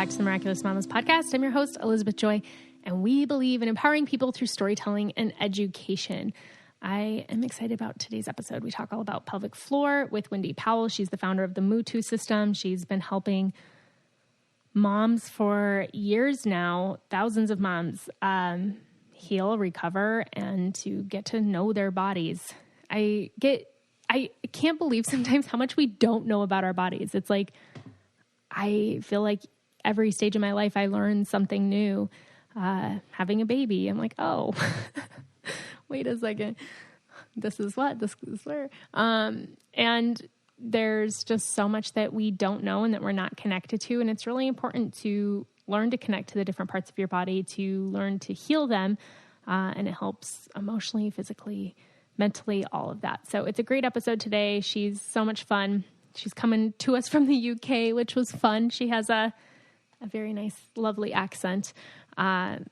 back to the Miraculous Mamas podcast. I'm your host, Elizabeth Joy, and we believe in empowering people through storytelling and education. I am excited about today's episode. We talk all about pelvic floor with Wendy Powell. She's the founder of the MUTU System. She's been helping moms for years now, thousands of moms, heal, recover, and to get to know their bodies. I can't believe sometimes how much we don't know about our bodies. It's like, I feel like every stage of my life, I learn something new. Having a baby, I'm like, oh, wait a second. This is what, this is where. And there's just so much that we don't know and that we're not connected to. And it's really important to learn to connect to the different parts of your body, to learn to heal them. And it helps emotionally, physically, mentally, all of that. So it's a great episode today. She's so much fun. She's coming to us from the UK, which was fun. She has a very nice, lovely accent.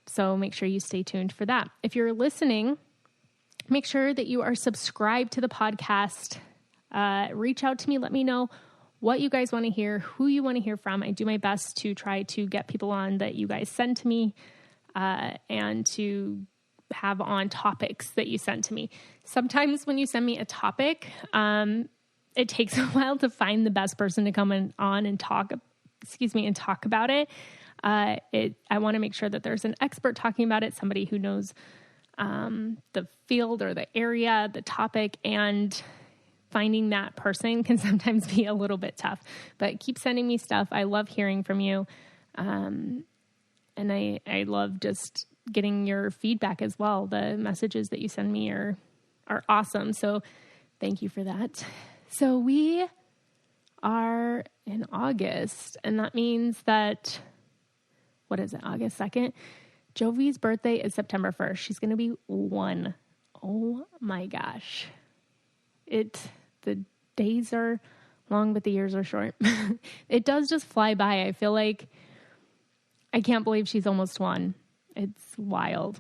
So make sure you stay tuned for that. If you're listening, make sure that you are subscribed to the podcast. Reach out to me. Let me know what you guys want to hear, who you want to hear from. I do my best to try to get people on that you guys send to me, and to have on topics that you send to me. Sometimes when you send me a topic, it takes a while to find the best person to come on and talk about it. I want to make sure that there's an expert talking about it, somebody who knows the field or the area, the topic, and finding that person can sometimes be a little bit tough. But keep sending me stuff. I love hearing from you. And I love just getting your feedback as well. The messages that you send me are awesome. So thank you for that. So we are in August, and that means that, what is it, August 2nd? Jovi's birthday is September 1st. She's going to be 1. Oh my gosh. The days are long, but the years are short. It does just fly by. I feel like I can't believe she's almost 1. It's wild.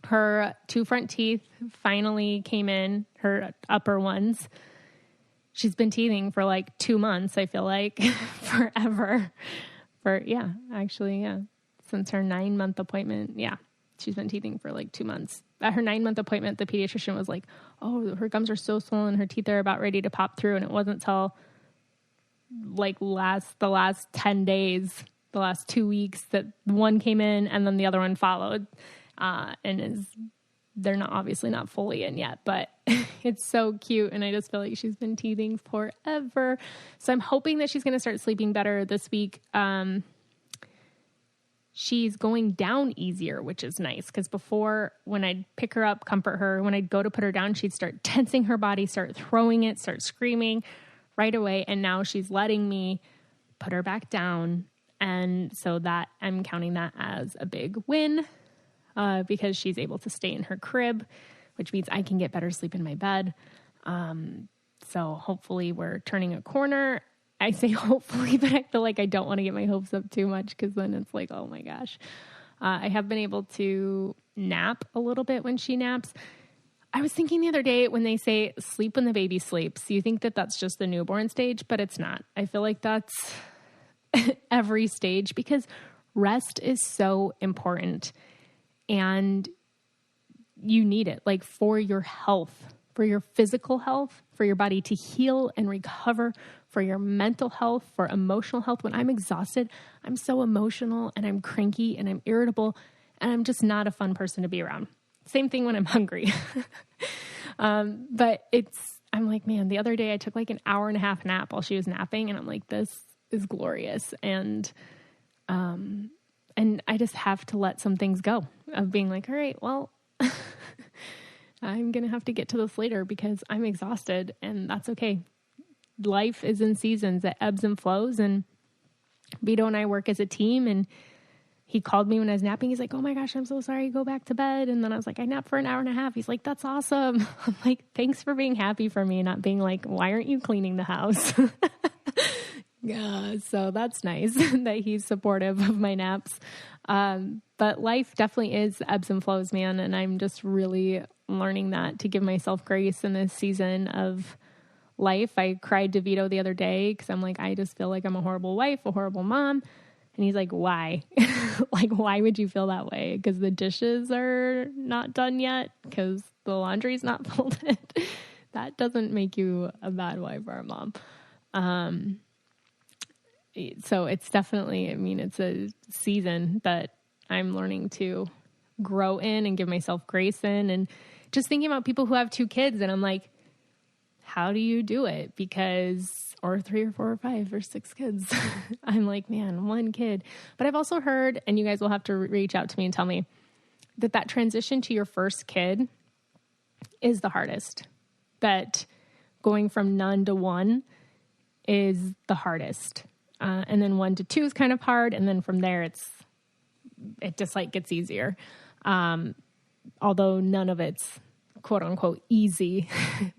Her 2 front teeth finally came in, her upper ones. She's been teething for like 2 months, I feel like, forever. Since her 9-month appointment. Yeah, she's been teething for like 2 months. At her 9-month appointment, the pediatrician was like, oh, her gums are so swollen, her teeth are about ready to pop through. And it wasn't till like the last 10 days, the last 2 weeks, that one came in and then the other one followed. They're obviously not fully in yet, but it's so cute. And I just feel like she's been teething forever. So I'm hoping that she's going to start sleeping better this week. She's going down easier, which is nice. Because before, when I'd pick her up, comfort her, when I'd go to put her down, she'd start tensing her body, start throwing it, start screaming right away. And now she's letting me put her back down. And so that I'm counting that as a big win. Because she's able to stay in her crib, which means I can get better sleep in my bed. So hopefully we're turning a corner. I say hopefully, but I feel like I don't want to get my hopes up too much, because then it's like, oh my gosh. I have been able to nap a little bit when she naps. I was thinking the other day, when they say sleep when the baby sleeps, you think that that's just the newborn stage, but it's not. I feel like that's every stage, because rest is so important. And you need it, like, for your health, for your physical health, for your body to heal and recover, for your mental health, for emotional health. When I'm exhausted, I'm so emotional and I'm cranky and I'm irritable and I'm just not a fun person to be around. Same thing when I'm hungry. But I'm like, man, the other day I took like an 1.5-hour nap while she was napping, and I'm like, this is glorious. And I just have to let some things go, of being like, all right, well, I'm going to have to get to this later because I'm exhausted, and that's okay. Life is in seasons, it ebbs and flows. And Vito and I work as a team, and he called me when I was napping. He's like, oh my gosh, I'm so sorry. Go back to bed. And then I was like, I napped for an 1.5 hours. He's like, that's awesome. I'm like, thanks for being happy for me, not being like, why aren't you cleaning the house? Yeah, so that's nice that he's supportive of my naps. But life definitely is ebbs and flows, man. And I'm just really learning that, to give myself grace in this season of life. I cried to Vito the other day because I'm like, I just feel like I'm a horrible wife, a horrible mom. And he's like, why? Like, why would you feel that way? Because the dishes are not done yet? Because the laundry's not folded? That doesn't make you a bad wife or a mom. So it's definitely, I mean, it's a season that I'm learning to grow in and give myself grace in, and just thinking about people who have 2 kids. And I'm like, how do you do it? Or 3 or 4 or 5 or 6 kids. I'm like, man, 1 kid. But I've also heard, and you guys will have to reach out to me and tell me, that transition to your first kid is the hardest. That going from none to 1 is the hardest. And then 1 to 2 is kind of hard. And then from there, it just like gets easier. Although none of it's quote unquote easy,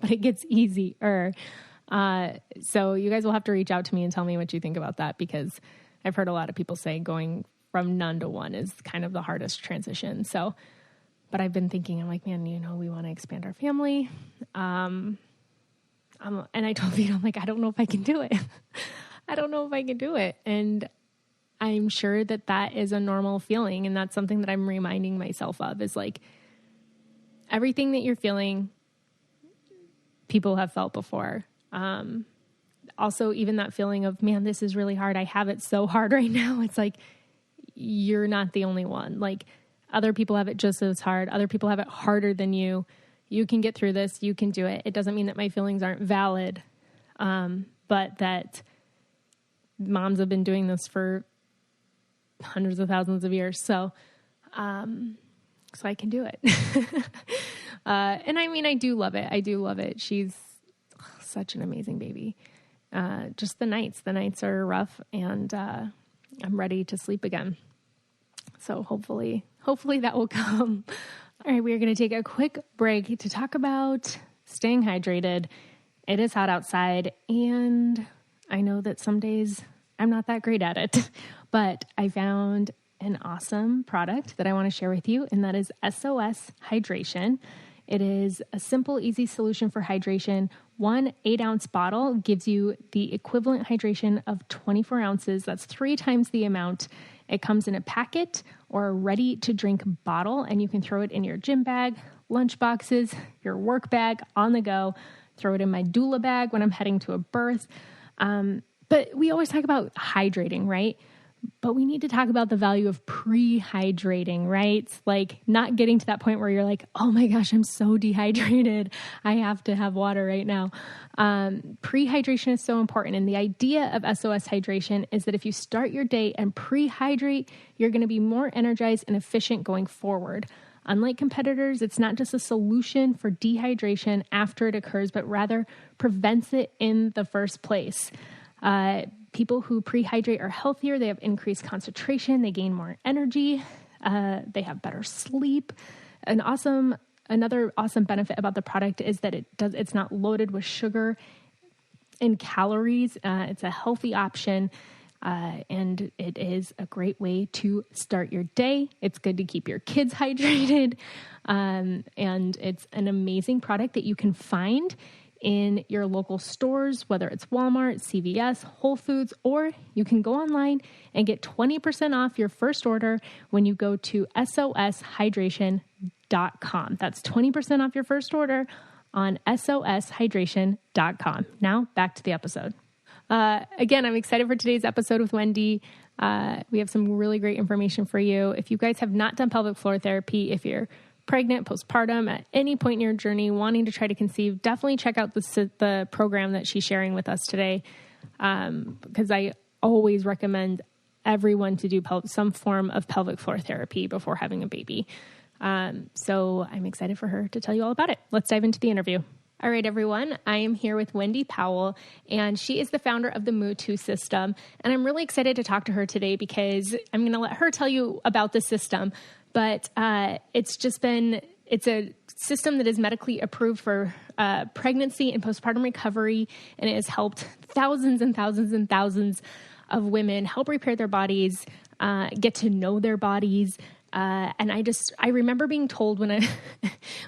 but it gets easier. So you guys will have to reach out to me and tell me what you think about that, because I've heard a lot of people say going from none to 1 is kind of the hardest transition. So, but I've been thinking, I'm like, man, we want to expand our family. And I told Vito, I'm like, I don't know if I can do it. I don't know if I can do it. And I'm sure that is a normal feeling. And that's something that I'm reminding myself of, is like, everything that you're feeling, people have felt before. Also, even that feeling of, man, this is really hard. I have it so hard right now. It's like, you're not the only one. Like, other people have it just as hard. Other people have it harder than you. You can get through this. You can do it. It doesn't mean that my feelings aren't valid. But that moms have been doing this for hundreds of thousands of years. So I can do it. And I mean, I do love it. I do love it. She's such an amazing baby. Just the nights are rough, and I'm ready to sleep again. So hopefully that will come. All right. We are going to take a quick break to talk about staying hydrated. It is hot outside, and I know that some days I'm not that great at it, but I found an awesome product that I want to share with you, and that is Sos Hydration. It is a simple, easy solution for hydration. 1 8-ounce bottle gives you the equivalent hydration of 24 ounces. That's 3 times the amount. It comes in a packet or a ready-to-drink bottle, and you can throw it in your gym bag, lunch boxes, your work bag, on the go. Throw it in my doula bag when I'm heading to a birth. But we always talk about hydrating, right? But we need to talk about the value of pre-hydrating, right? Like, not getting to that point where you're like, oh my gosh, I'm so dehydrated. I have to have water right now. Pre-hydration is so important. And the idea of SOS hydration is that if you start your day and pre-hydrate, you're going to be more energized and efficient going forward. Unlike competitors, it's not just a solution for dehydration after it occurs, but rather prevents it in the first place. People who pre-hydrate are healthier. They have increased concentration. They gain more energy. They have better sleep. Another awesome benefit about the product is that it's not loaded with sugar and calories. It's a healthy option. And it is a great way to start your day. It's good to keep your kids hydrated. And it's an amazing product that you can find in your local stores, whether it's Walmart, CVS, Whole Foods, or you can go online and get 20% off your first order when you go to soshydration.com. That's 20% off your first order on soshydration.com. Now back to the episode. Again, I'm excited for today's episode with Wendy. We have some really great information for you. If you guys have not done pelvic floor therapy, if you're pregnant, postpartum, at any point in your journey, wanting to try to conceive, definitely check out the program that she's sharing with us today. Because I always recommend everyone to do some form of pelvic floor therapy before having a baby. So I'm excited for her to tell you all about it. Let's dive into the interview. All right, everyone. I am here with Wendy Powell, and she is the founder of the MUTU System. And I'm really excited to talk to her today because I'm going to let her tell you about the system. But it's a system that is medically approved for pregnancy and postpartum recovery, and it has helped thousands and thousands and thousands of women help repair their bodies, get to know their bodies. And I remember being told when I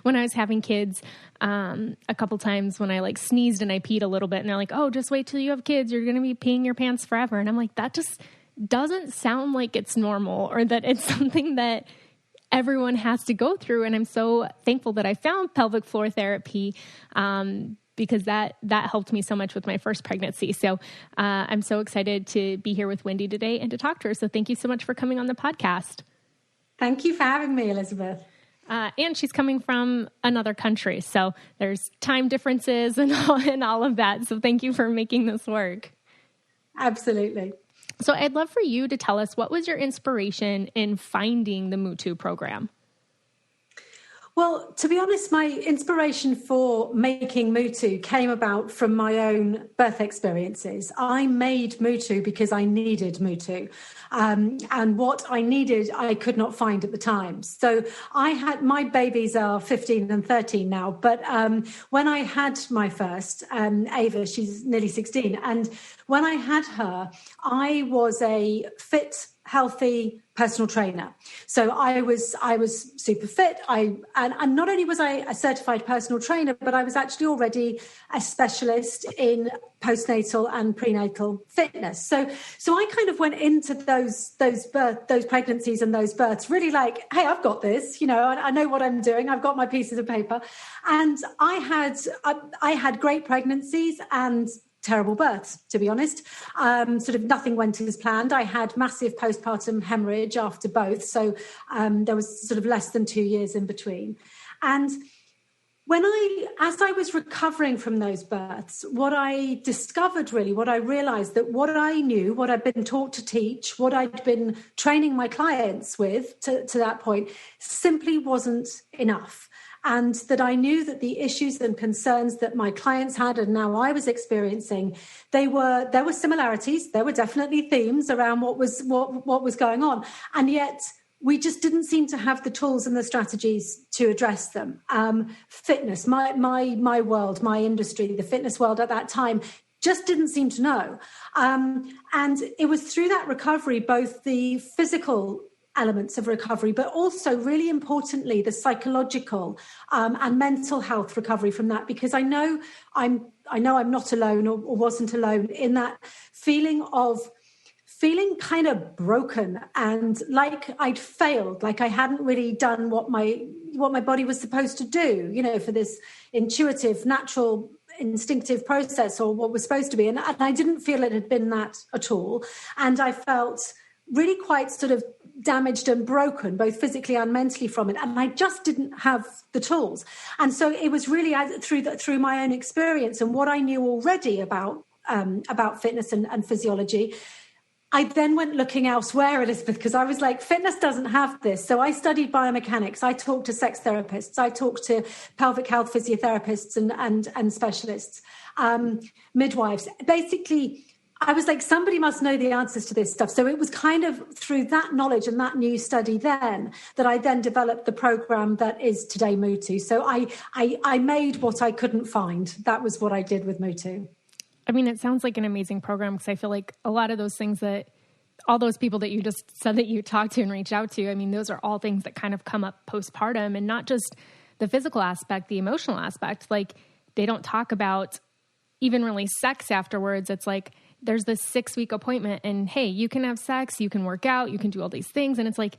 was having kids, a couple times when I sneezed and I peed a little bit, and they're like, oh, just wait till you have kids. You're going to be peeing your pants forever. And I'm like, that just doesn't sound like it's normal or that it's something that everyone has to go through. And I'm so thankful that I found pelvic floor therapy, because that helped me so much with my first pregnancy. So I'm so excited to be here with Wendy today and to talk to her. So thank you so much for coming on the podcast. Thank you for having me, Elizabeth. And she's coming from another country, so there's time differences and all of that. So thank you for making this work. Absolutely. So I'd love for you to tell us, what was your inspiration in finding the MUTU program? Well, to be honest, my inspiration for making MUTU came about from my own birth experiences. I made MUTU because I needed MUTU. And what I needed, I could not find at the time. So my babies are 15 and 13 now. But when I had my first, Ava, she's nearly 16. And when I had her, I was a fit, healthy personal trainer. So I was super fit. And not only was I a certified personal trainer, but I was actually already a specialist in postnatal and prenatal fitness. So I kind of went into those pregnancies and those births really like, hey, I've got this. I know what I'm doing. I've got my pieces of paper, and I had great pregnancies and terrible births, to be honest. Sort of nothing went as planned. I had massive postpartum hemorrhage after both. So there was sort of less than 2 years in between. And as I was recovering from those births, what I discovered really, what I realized, that what I knew, what I'd been taught to teach, what I'd been training my clients with to that point simply wasn't enough. And that I knew that the issues and concerns that my clients had and now I was experiencing, there were similarities. There were definitely themes around what was going on. And yet we just didn't seem to have the tools and the strategies to address them. Fitness, my world, my industry, the fitness world at that time just didn't seem to know. And it was through that recovery, both the physical elements of recovery, but also really importantly, the psychological and mental health recovery from that, because I know I'm not alone or wasn't alone in that feeling kind of broken and like I'd failed, like I hadn't really done what my body was supposed to do, for this intuitive, natural, instinctive process, or what was supposed to be. And I didn't feel it had been that at all. And I felt really quite sort of damaged and broken, both physically and mentally from it. And I just didn't have the tools. And so it was really through my own experience and what I knew already about fitness and physiology. I then went looking elsewhere, Elizabeth, because I was like, fitness doesn't have this. So I studied biomechanics. I talked to sex therapists. I talked to pelvic health physiotherapists and specialists, midwives. Basically, I was like, somebody must know the answers to this stuff. So it was kind of through that knowledge and that new study then that I then developed the program that is today MUTU. So I made what I couldn't find. That was what I did with MUTU. I mean, it sounds like an amazing program, because I feel like a lot of those things that all those people that you just said that you talked to and reached out to, I mean, those are all things that kind of come up postpartum, and not just the physical aspect, the emotional aspect. Like, they don't talk about even really sex afterwards. It's like, there's this 6-week appointment and hey, you can have sex, you can work out, you can do all these things. And it's like,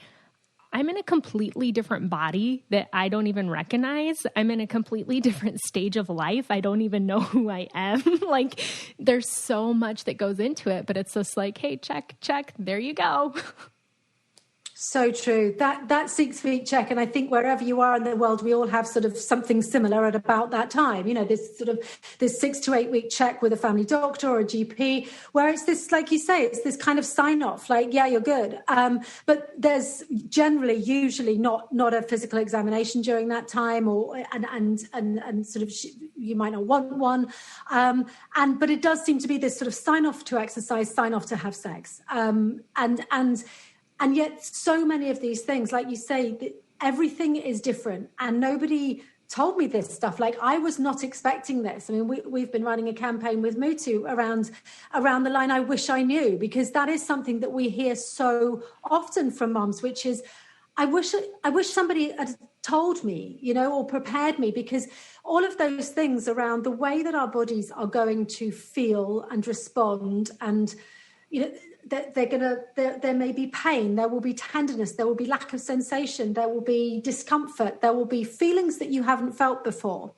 I'm in a completely different body that I don't even recognize. I'm in a completely different stage of life. I don't even know who I am. Like, there's so much that goes into it, but it's just like, hey, check, there you go. So true. That 6-week check. And I think wherever you are in the world, we all have sort of something similar at about that time. This 6 to 8 week check with a family doctor or a GP, where it's this, like you say, it's this kind of sign off, like, yeah, you're good. But there's usually not a physical examination during that time, and sort of you might not want one. But it does seem to be this sort of sign off to exercise, sign off to have sex. And yet so many of these things, like you say, everything is different, and nobody told me this stuff. Like, I was not expecting this. I mean, we've been running a campaign with MUTU around the line, I wish I knew, because that is something that we hear so often from moms, which is, I wish somebody had told me, or prepared me, because all of those things around the way that our bodies are going to feel and respond, and, there may be pain, there will be tenderness, there will be lack of sensation, there will be discomfort, there will be feelings that you haven't felt before.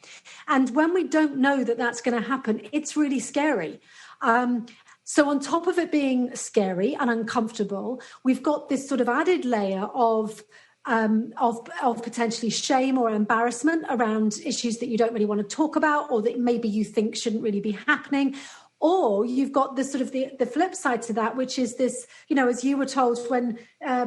And when we don't know that that's going to happen, it's really scary. So on top of it being scary and uncomfortable, we've got this sort of added layer of potentially shame or embarrassment around issues that you don't really want to talk about, or that maybe you think shouldn't really be happening. Or you've got the sort of the flip side to that, which is this, as you were told when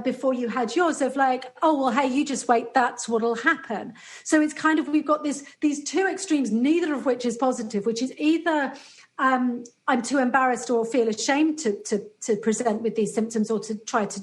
before you had yours, of like, oh, well, hey, you just wait, that's what'll happen. So it's kind of, we've got these two extremes, neither of which is positive, which is either I'm too embarrassed or feel ashamed to present with these symptoms or to try to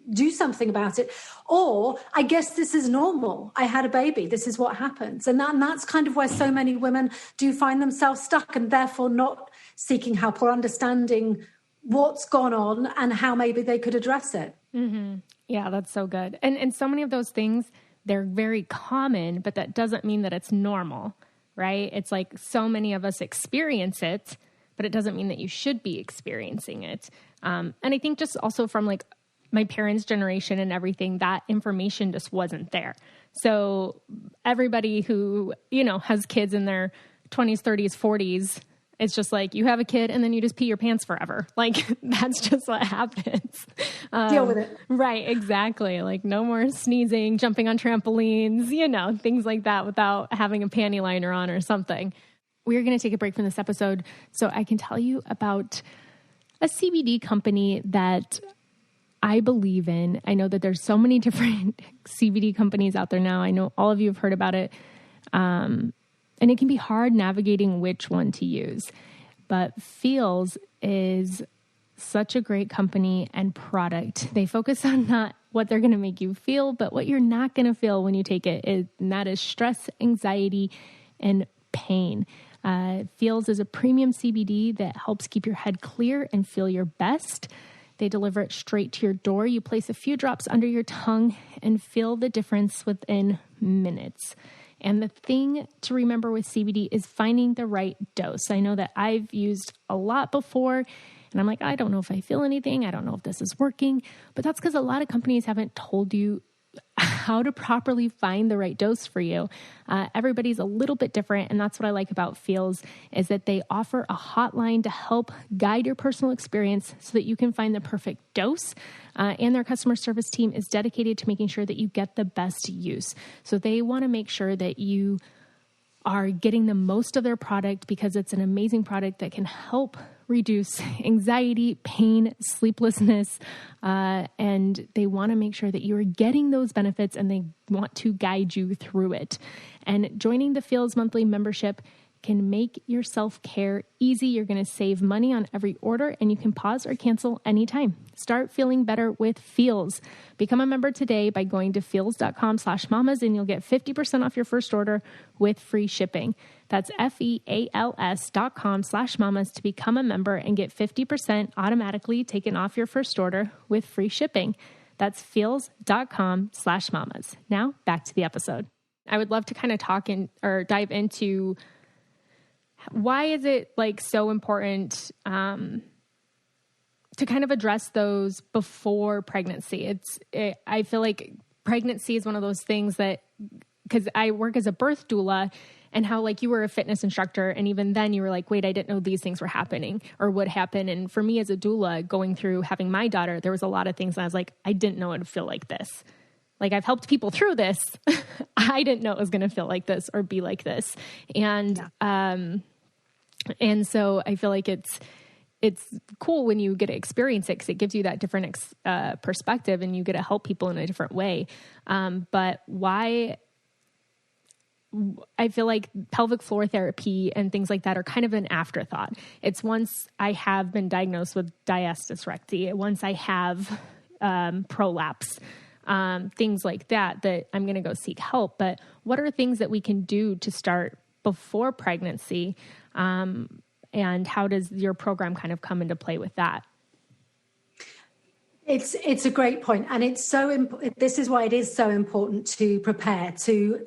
do something about it, or I guess this is normal. I had a baby. This is what happens. And that's kind of why so many women do find themselves stuck and therefore not seeking help or understanding what's gone on and how maybe they could address it. Mm-hmm. Yeah, that's so good. And so many of those things, they're very common, but that doesn't mean that it's normal, right? It's like so many of us experience it, but it doesn't mean that you should be experiencing it. And I think just also from like my parents' generation and everything, that information just wasn't there. So everybody who, has kids in their 20s, 30s, 40s, it's just like you have a kid and then you just pee your pants forever. Like that's just what happens. Deal with it. Right. Exactly. Like no more sneezing, jumping on trampolines, things like that without having a panty liner on or something. We're going to take a break from this episode so I can tell you about a CBD company that I believe in. I know that there's so many different CBD companies out there now. I know all of you have heard about it. And it can be hard navigating which one to use. But Feels is such a great company and product. They focus on not what they're going to make you feel, but what you're not going to feel when you take it. And that is stress, anxiety, and pain. Feels is a premium CBD that helps keep your head clear and feel your best. They deliver it straight to your door. You place a few drops under your tongue and feel the difference within minutes. And the thing to remember with CBD is finding the right dose. I know that I've used a lot before, and I'm like, I don't know if I feel anything. I don't know if this is working. But that's because a lot of companies haven't told you how to properly find the right dose for you. Everybody's a little bit different. And that's what I like about Feels is that they offer a hotline to help guide your personal experience so that you can find the perfect dose. And their customer service team is dedicated to making sure that you get the best use. So they want to make sure that you are getting the most of their product because it's an amazing product that can help reduce anxiety, pain, sleeplessness, and they want to make sure that you are getting those benefits and they want to guide you through it. And joining the Feels monthly membership can make your self-care easy. You're going to save money on every order and you can pause or cancel anytime. Start feeling better with Feels. Become a member today by going to feels.com/mamas and you'll get 50% off your first order with free shipping. That's feals.com/mamas to become a member and get 50% automatically taken off your first order with free shipping. That's feels.com/mamas. Now back to the episode. I would love to kind of dive into why is it like so important to kind of address those before pregnancy? I feel like pregnancy is one of those things that, because I work as a birth doula, and how like you were a fitness instructor and even then you were like, wait, I didn't know these things were happening or would happen. And for me as a doula going through having my daughter, there was a lot of things that I was like, I didn't know it would feel like this. Like I've helped people through this. I didn't know it was going to feel like this or be like this. And so I feel like it's cool when you get to experience it because it gives you that different perspective and you get to help people in a different way. But why I feel like pelvic floor therapy and things like that are kind of an afterthought. It's once I have been diagnosed with diastasis recti, once I have prolapse, things like that I'm going to go seek help. But what are things that we can do to start before pregnancy? And how does your program kind of come into play with that? It's a great point, and it's so this is why it is so important to prepare to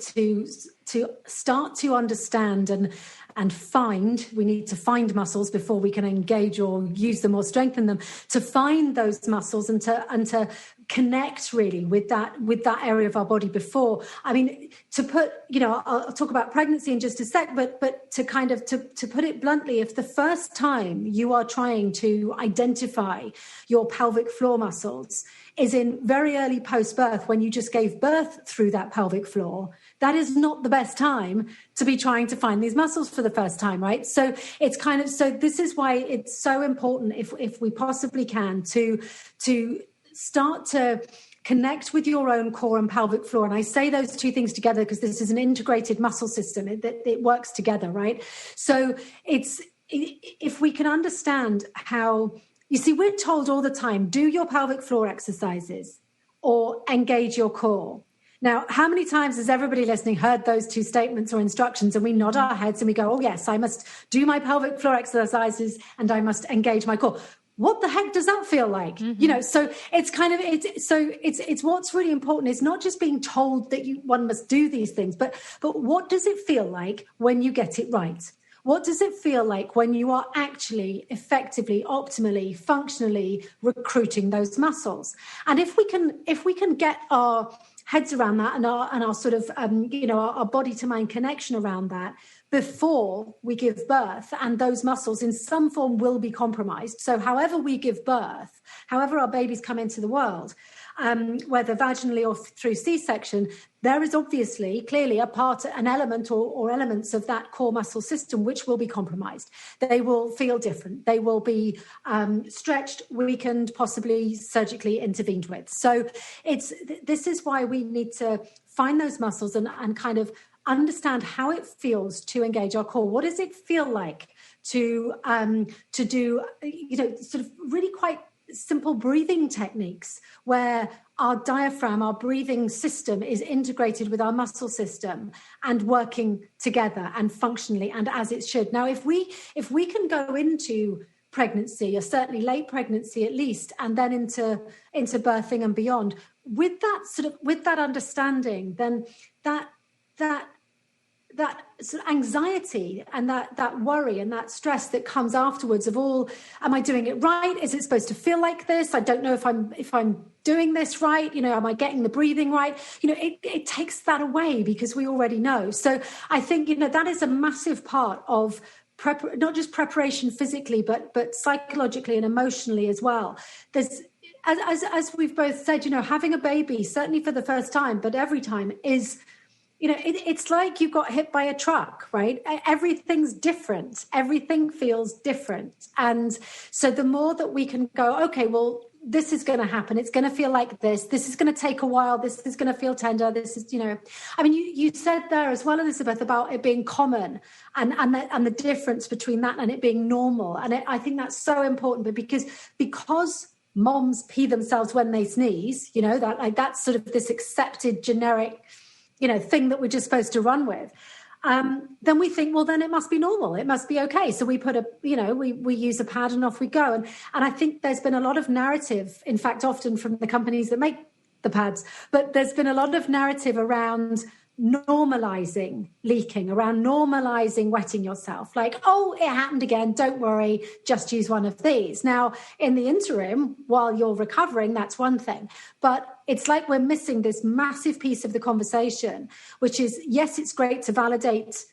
start to understand and we need to find muscles before we can engage or use them or strengthen them, to find those muscles and to connect really with that area of our body before. I mean, to put, I'll talk about pregnancy in just a sec, but to kind of, to put it bluntly, if the first time you are trying to identify your pelvic floor muscles is in very early post-birth, when you just gave birth through that pelvic floor, that is not the best time to be trying to find these muscles for the first time, right? So it's kind of, so this is why it's so important, if we possibly can, to start to connect with your own core and pelvic floor. And I say those two things together because this is an integrated muscle system. It works together, right? So if we can understand how, you see, we're told all the time, do your pelvic floor exercises or engage your core. Now, how many times has everybody listening heard those two statements or instructions, and we nod our heads and we go, oh yes, I must do my pelvic floor exercises and I must engage my core. What the heck does that feel like? Mm-hmm. So it's kind of, it's what's really important is not just being told that one must do these things, but what does it feel like when you get it right? What does it feel like when you are actually effectively, optimally, functionally recruiting those muscles? And if we can get our heads around that and our sort of, our body to mind connection around that before we give birth, and those muscles in some form will be compromised. So however we give birth, however our babies come into the world, whether vaginally or through C-section, there is obviously clearly an element or elements of that core muscle system which will be compromised. They will feel different. They will be stretched, weakened, possibly surgically intervened with. So this is why we need to find those muscles and kind of understand how it feels to engage our core. What does it feel like to do, sort of really quite simple breathing techniques where our diaphragm, our breathing system is integrated with our muscle system and working together and functionally and as it should. Now, if we can go into pregnancy, or certainly late pregnancy at least, and then into birthing and beyond, with that understanding, then that sort of anxiety and that worry and that stress that comes afterwards of all, am I doing it right? Is it supposed to feel like this? I don't know if I'm doing this right. Am I getting the breathing right? It takes that away because we already know. So I think, that is a massive part of not just preparation physically, but psychologically and emotionally as well. There's, as we've both said, having a baby, certainly for the first time, but every time is, it's like you got hit by a truck, right? Everything's different. Everything feels different. And so the more that we can go, okay, well, this is going to happen. It's going to feel like this. This is going to take a while. This is going to feel tender. This is, you said there as well, Elizabeth, about it being common and the difference between that and it being normal. And I think that's so important, but because moms pee themselves when they sneeze, that's sort of this accepted generic thing that we're just supposed to run with, then we think, well, then it must be normal. It must be okay. So we put we use a pad and off we go. And I think there's been a lot of narrative, in fact, often from the companies that make the pads, but there's been a lot of narrative around normalizing leaking, around normalizing wetting yourself. Like, oh, it happened again. Don't worry. Just use one of these. Now, in the interim, while you're recovering, that's one thing. But it's like we're missing this massive piece of the conversation, which is, yes, it's great to validate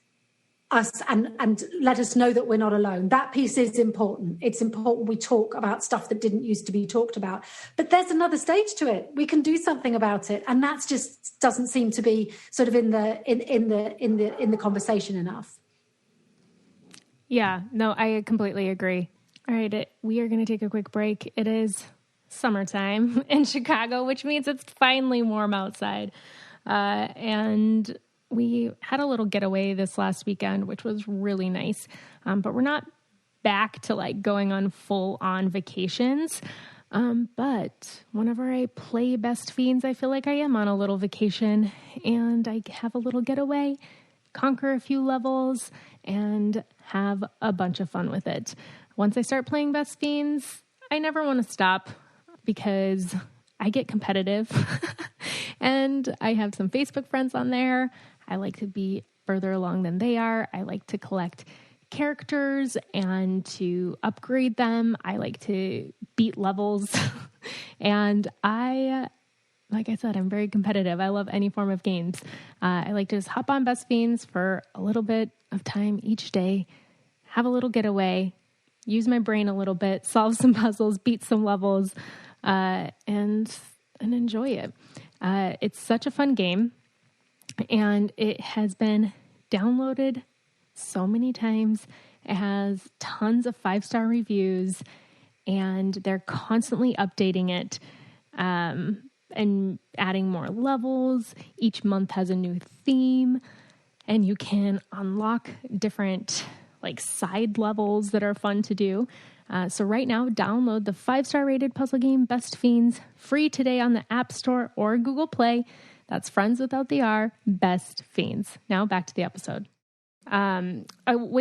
us and let us know that we're not alone. That piece is important. It's important we talk about stuff that didn't used to be talked about. But there's another stage to it. We can do something about it, and that's just doesn't seem to be sort of in the conversation enough. Yeah, no, I completely agree. All right, we are going to take a quick break. It is summertime in Chicago, which means it's finally warm outside, and we had a little getaway this last weekend, which was really nice. But we're not back to like going on full on vacations. But whenever I play Best Fiends, I feel like I am on a little vacation and I have a little getaway, conquer a few levels and have a bunch of fun with it. Once I start playing Best Fiends, I never want to stop because I get competitive and I have some Facebook friends on there. I like to be further along than they are. I like to collect characters and to upgrade them. I like to beat levels. And like I said, I'm very competitive. I love any form of games. I like to just hop on Best Fiends for a little bit of time each day, have a little getaway, use my brain a little bit, solve some puzzles, beat some levels, and enjoy it. It's such a fun game, and it has been downloaded so many times. It has tons of 5-star reviews, and they're constantly updating it and adding more levels. Each month has a new theme, and you can unlock different side levels that are fun to do. So right now, download the 5-star rated puzzle game Best Fiends free today on the App Store or Google Play. That's friends without the R, Best Fiends. Now back to the episode. When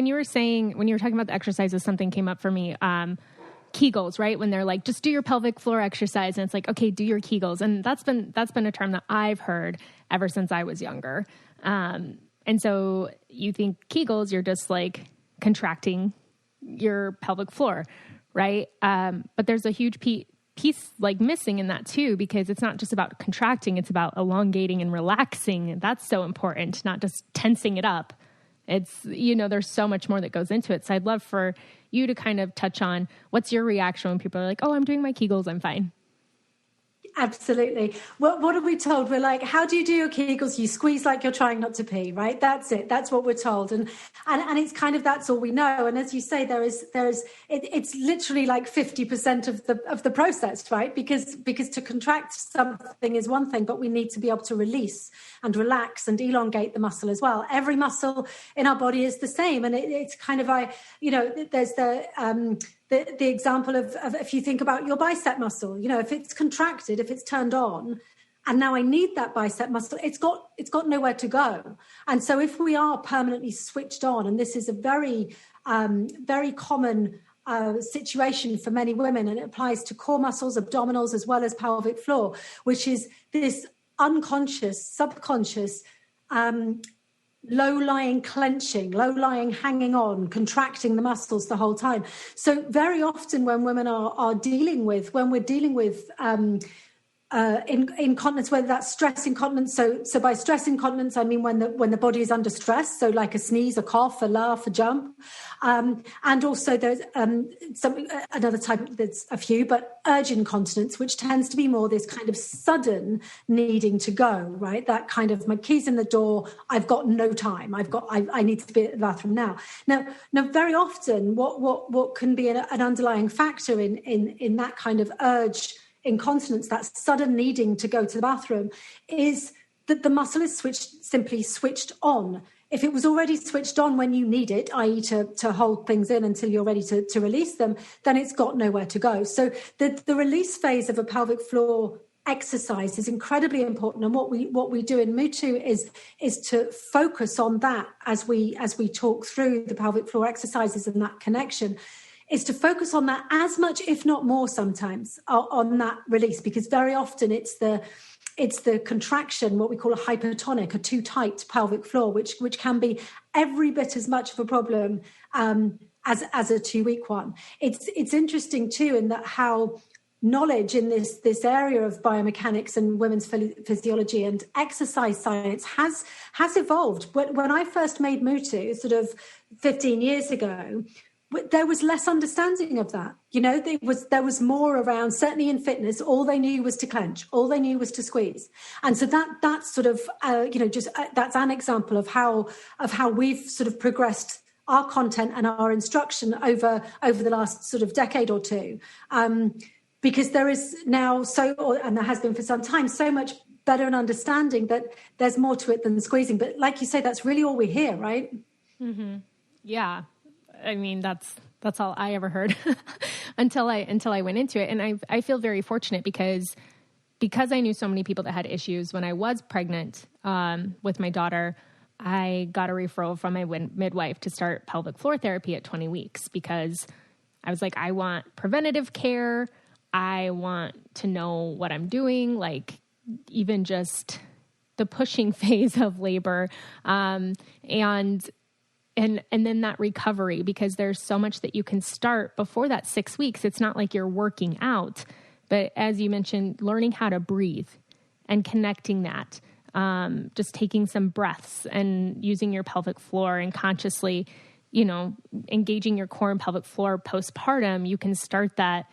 you were talking about the exercises, something came up for me. Kegels, right? When they're like, just do your pelvic floor exercise. And it's like, okay, do your Kegels. And that's been a term that I've heard ever since I was younger. And so you think Kegels, you're just contracting your pelvic floor, right? But there's a huge piece missing in that too, because it's not just about contracting, it's about elongating and relaxing. And that's so important, not just tensing it up. It's, there's so much more that goes into it. So I'd love for you to kind of touch on what's your reaction when people are like, oh, I'm doing my Kegels, I'm fine. Absolutely. What are we told? We're like, how do you do your Kegels? You squeeze like you're trying not to pee, right? That's it. That's what we're told. And it's kind of, that's all we know. And as you say, it's literally 50% of the process, right? Because to contract something is one thing, but we need to be able to release and relax and elongate the muscle as well. Every muscle in our body is the same. And it's kind of, there's the example of if you think about your bicep muscle, if it's contracted, if it's turned on, and now I need that bicep muscle, it's got nowhere to go. And so if we are permanently switched on, and this is a very, very common situation for many women, and it applies to core muscles, abdominals, as well as pelvic floor, which is this unconscious, subconscious, low-lying clenching, low-lying hanging on, contracting the muscles the whole time. So very often when women are dealing with incontinence, whether that's stress incontinence. So by stress incontinence, I mean when the body is under stress. So like a sneeze, a cough, a laugh, a jump. And also there's another type, there's a few, but urge incontinence, which tends to be more this kind of sudden needing to go, right? That kind of, my key's in the door, I've got no time. I need to be at the bathroom now. Now very often what can be an underlying factor in that kind of urge incontinence, that sudden needing to go to the bathroom, is that the muscle is simply switched on. If it was already switched on when you need it, i.e. to hold things in until you're ready to release them, then it's got nowhere to go. So the release phase of a pelvic floor exercise is incredibly important. And what we do in MUTU is to focus on that as we talk through the pelvic floor exercises and that connection, is to focus on that as much, if not more sometimes, on that release, because very often it's the contraction, what we call a hypertonic, a too tight pelvic floor, which can be every bit as much of a problem as a too weak one. It's interesting too, in that how knowledge in this area of biomechanics and women's physiology and exercise science has evolved. When I first made MUTU sort of 15 years ago, there was less understanding of that. There was more around, certainly in fitness, all they knew was to clench, all they knew was to squeeze. And so that's sort of, that's an example of how we've sort of progressed our content and our instruction over the last sort of decade or two. Because there is now and there has been for some time, so much better an understanding that there's more to it than squeezing. But like you say, that's really all we hear, right? Mm-hmm. Yeah. I mean, that's all I ever heard until I went into it. And I feel very fortunate because I knew so many people that had issues when I was pregnant, with my daughter. I got a referral from my midwife to start pelvic floor therapy at 20 weeks because I was like, I want preventative care. I want to know what I'm doing. Like even just the pushing phase of labor, and then that recovery, because there's so much that you can start before that 6 weeks. It's not like you're working out, but as you mentioned, learning how to breathe and connecting that, just taking some breaths and using your pelvic floor and consciously, engaging your core and pelvic floor postpartum. You can start that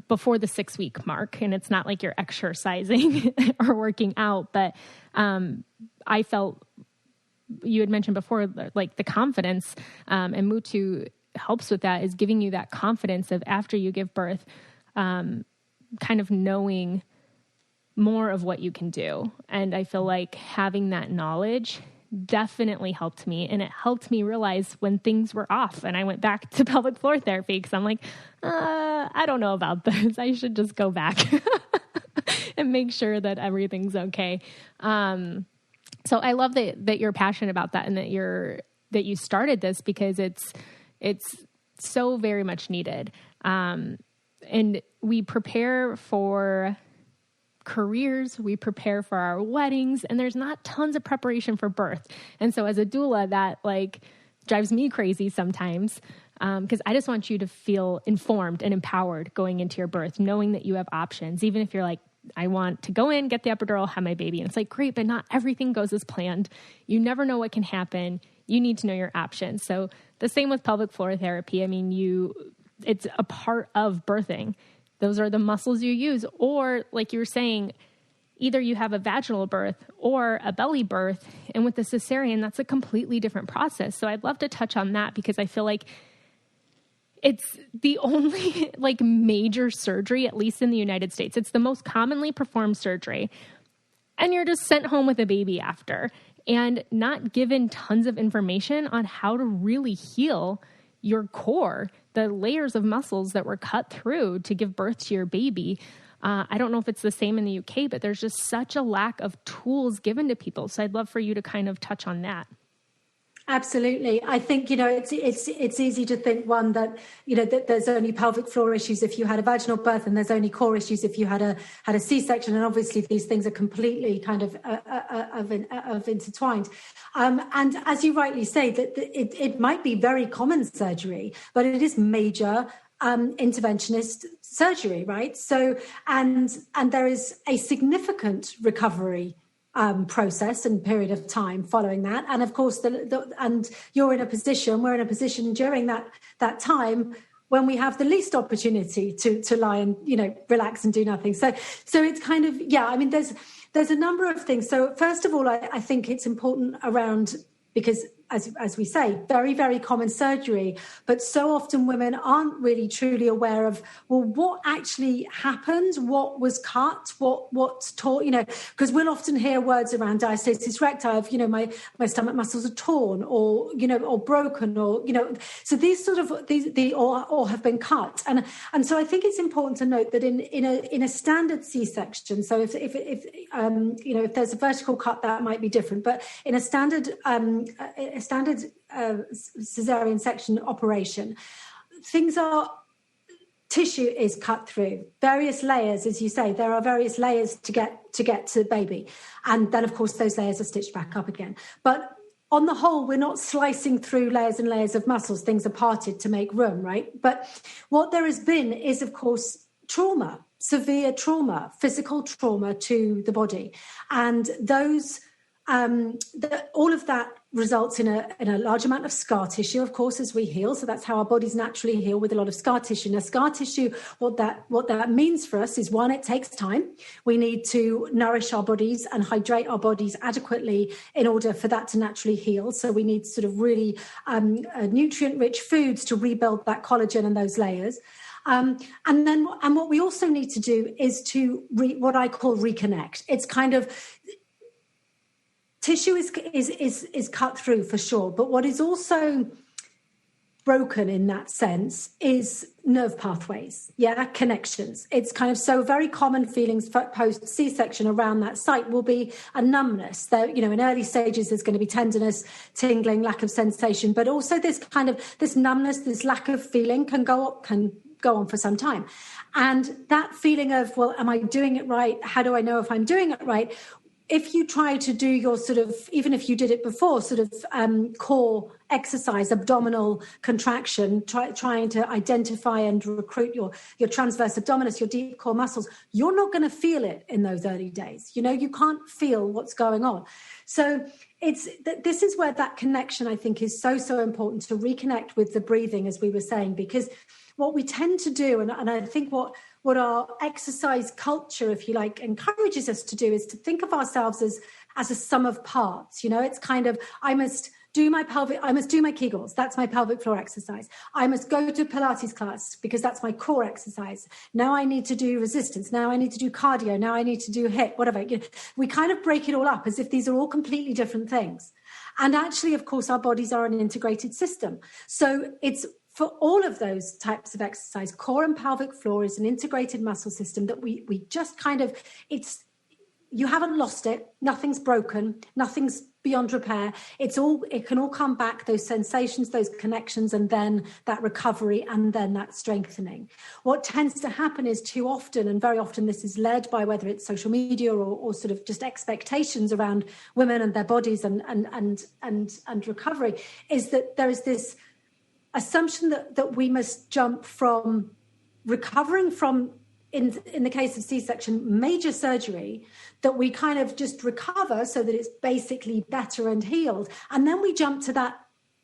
before the 6 week mark. And it's not like you're exercising or working out, but I felt, you had mentioned before, like the confidence, and MUTU helps with that, is giving you that confidence of after you give birth, kind of knowing more of what you can do. And I feel like having that knowledge definitely helped me. And it helped me realize when things were off. And I went back to pelvic floor therapy because I'm like, I don't know about this. I should just go back and make sure that everything's okay. So I love that you're passionate about that, and that you started this, because it's so very much needed. And we prepare for careers, we prepare for our weddings, and there's not tons of preparation for birth. And so as a doula, that drives me crazy sometimes, because I just want you to feel informed and empowered going into your birth, knowing that you have options, even if you're like, I want to go in, get the epidural, have my baby. And it's like, great, but not everything goes as planned. You never know what can happen. You need to know your options. So the same with pelvic floor therapy. I mean, it's a part of birthing. Those are the muscles you use. Or like you were saying, either you have a vaginal birth or a belly birth. And with the cesarean, that's a completely different process. So I'd love to touch on that, because I feel like it's the only major surgery, at least in the United States. It's the most commonly performed surgery. And you're just sent home with a baby after, and not given tons of information on how to really heal your core, the layers of muscles that were cut through to give birth to your baby. I don't know if it's the same in the UK, but there's just such a lack of tools given to people. So I'd love for you to kind of touch on that. Absolutely. I think, it's easy to think, one, that, that there's only pelvic floor issues if you had a vaginal birth, and there's only core issues if you had a C-section. And obviously these things are completely kind of intertwined. And as you rightly say, that it might be very common surgery, but it is major interventionist surgery, right? So, and there is a significant recovery process and period of time following that. And of course, and we're in a position during that time when we have the least opportunity to lie and, relax and do nothing. So it's kind of, I mean, there's a number of things. So first of all, I think it's important around, because as we say, very, very common surgery, but so often women aren't really truly aware of, well, what actually happened, what was cut, what's taught, because we'll often hear words around diastasis recti of, my stomach muscles are torn, or, or broken, or, so these sort of, or have been cut. And so I think it's important to note that in a standard C-section, so if there's a vertical cut, that might be different, but in a standard cesarean section operation, tissue is cut through various layers. As you say, there are various layers to get to the baby, and then of course those layers are stitched back up again. But on the whole, we're not slicing through layers and layers of muscles. Things are parted to make room, right? But what there has been is, of course, trauma, severe trauma, physical trauma to the body, and those all of that results in a large amount of scar tissue, of course, as we heal. So that's how our bodies naturally heal, with a lot of scar tissue. Now, scar tissue, what that means for us is, one, it takes time. We need to nourish our bodies and hydrate our bodies adequately in order for that to naturally heal. So we need sort of really nutrient-rich foods to rebuild that collagen and those layers. And what we also need to do is to what I call reconnect. It's kind of, tissue is cut through for sure, but what is also broken in that sense is nerve pathways, connections. It's kind of, so very common feelings post C-section around that site will be a numbness. There, in early stages, there's going to be tenderness, tingling, lack of sensation, but also this numbness, this lack of feeling can go on for some time. And that feeling of, well, am I doing it right? How do I know if I'm doing it right? if you try to do your sort of, even if you did it before, sort of core exercise, abdominal contraction, trying to identify and recruit your transverse abdominis, your deep core muscles, you're not going to feel it in those early days. You know, you can't feel what's going on. So this is where that connection, I think, is so, so important, to reconnect with the breathing, as we were saying, because what we tend to do, and I think what our exercise culture, if you like, encourages us to do, is to think of ourselves as a sum of parts. You know, it's kind of, I must do my Kegels. That's my pelvic floor exercise. I must go to Pilates class because that's my core exercise. Now I need to do resistance. Now I need to do cardio. Now I need to do HIIT, whatever. You know, we kind of break it all up as if these are all completely different things. And actually, of course, our bodies are an integrated system. So it's, for all of those types of exercise, core and pelvic floor is an integrated muscle system that we just kind of, you haven't lost it. Nothing's broken. Nothing's beyond repair. It can all come back, those sensations, those connections, and then that recovery, and then that strengthening. What tends to happen is, too often, and very often this is led by whether it's social media or sort of just expectations around women and their bodies and recovery, is that there is this assumption that we must jump from recovering from, in the case of C-section, major surgery, that we kind of just recover so that it's basically better and healed. And then we jump to that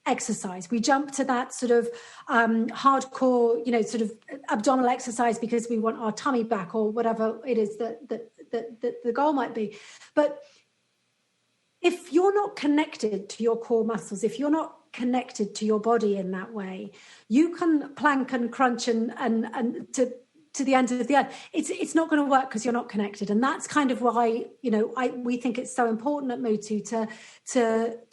exercise. We jump to that sort of hardcore, you know, sort of abdominal exercise because we want our tummy back, or whatever it is that the goal might be. But if you're not connected to your core muscles, if you're not connected to your body in that way, you can plank and crunch and to the end of the earth. It's not going to work because you're not connected. And that's kind of why, you know, we think it's so important at MUTU